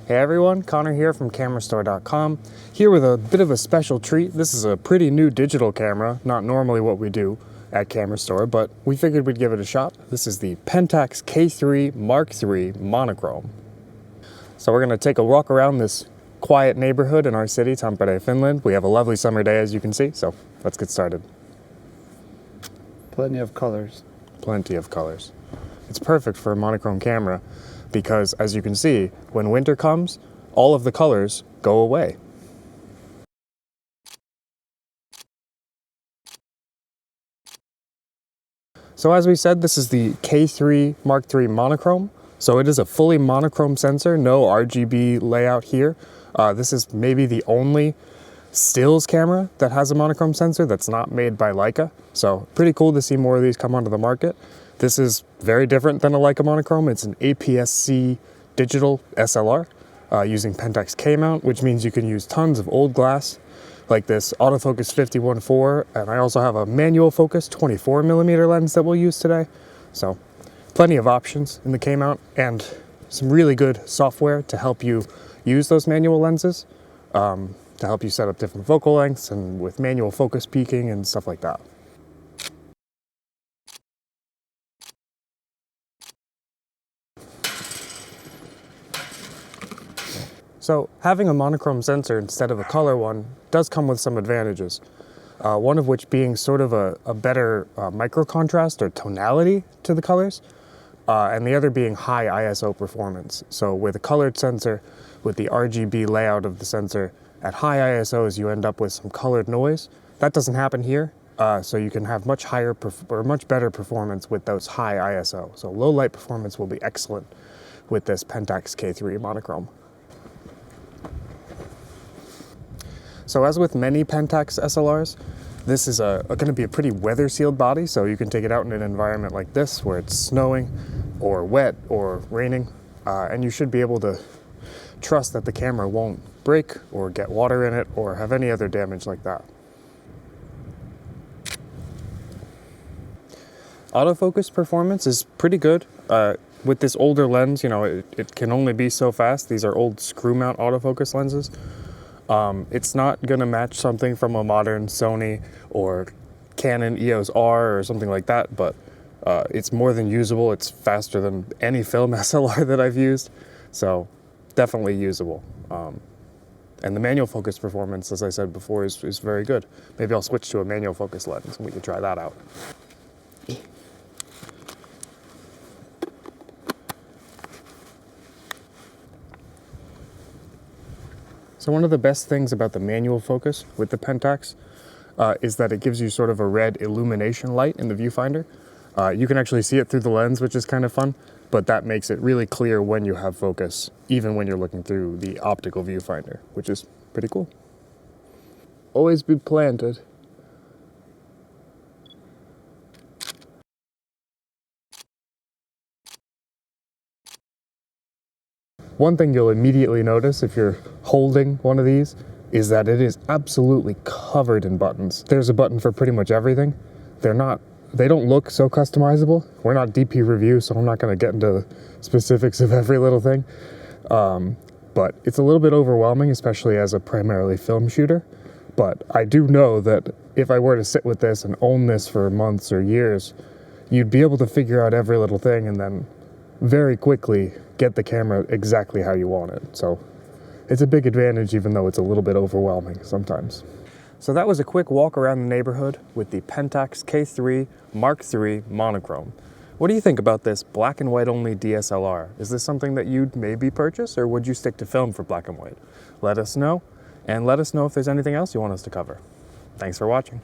Hey everyone, Connor here from Kamerastore.com, here with a bit of a special treat. This is a pretty new digital camera, not normally what we do at Kamerastore, but we figured we'd give it a shot. This is the Pentax K3 Mark III Monochrome. So we're going to take a walk around this quiet neighborhood in our city, Tampere, Finland. We have a lovely summer day, as you can see, so let's get started. Plenty of colors. Plenty of colors. It's perfect for a monochrome camera because, as you can see, when winter comes, all of the colors go away. So as we said, this is the K3 Mark III Monochrome. So it is a fully monochrome sensor, no RGB layout here. This is maybe the only stills camera that has a monochrome sensor that's not made by Leica. So pretty cool to see more of these come onto the market. This is very different than a Leica monochrome. It's an APS-C digital SLR using Pentax K mount, which means you can use tons of old glass like this autofocus 51.4, and I also have a manual focus 24mm lens that we'll use today. So plenty of options in the K mount and some really good software to help you use those manual lenses, to help you set up different focal lengths and with manual focus peaking and stuff like that. So having a monochrome sensor instead of a color one does come with some advantages. One of which being sort of a better micro contrast or tonality to the colors, and the other being high ISO performance. So with a colored sensor, with the RGB layout of the sensor, at high ISOs you end up with some colored noise. That doesn't happen here, so you can have much higher or much better performance with those high ISO. So low light performance will be excellent with this Pentax K3 monochrome. So as with many Pentax SLRs, this is going to be a pretty weather-sealed body, so you can take it out in an environment like this where it's snowing or wet or raining, and you should be able to trust that the camera won't break or get water in it or have any other damage like that. Autofocus performance is pretty good. With this older lens, you know, it can only be so fast. These are old screw mount autofocus lenses. It's not going to match something from a modern Sony or Canon EOS R or something like that, but it's more than usable. It's faster than any film SLR that I've used, so definitely usable. And the manual focus performance, as I said before, is very good. Maybe I'll switch to a manual focus lens and we can try that out. So one of the best things about the manual focus with the Pentax is that it gives you sort of a red illumination light in the viewfinder. You can actually see it through the lens, which is kind of fun, but that makes it really clear when you have focus, even when you're looking through the optical viewfinder, which is pretty cool. Always be planted. One thing you'll immediately notice if you're holding one of these is that it is absolutely covered in buttons. There's a button for pretty much everything. They don't look so customizable. We're not DP review, so I'm not going to get into the specifics of every little thing. But it's a little bit overwhelming, especially as a primarily film shooter. But I do know that if I were to sit with this and own this for months or years, you'd be able to figure out every little thing and then very quickly get the camera exactly how you want it. So it's a big advantage, even though it's a little bit overwhelming sometimes. So that was a quick walk around the neighborhood with the Pentax K3 Mark III Monochrome. What do you think about this black and white only DSLR? Is this something that you'd maybe purchase, or would you stick to film for black and white? Let us know, and let us know if there's anything else you want us to cover. Thanks for watching.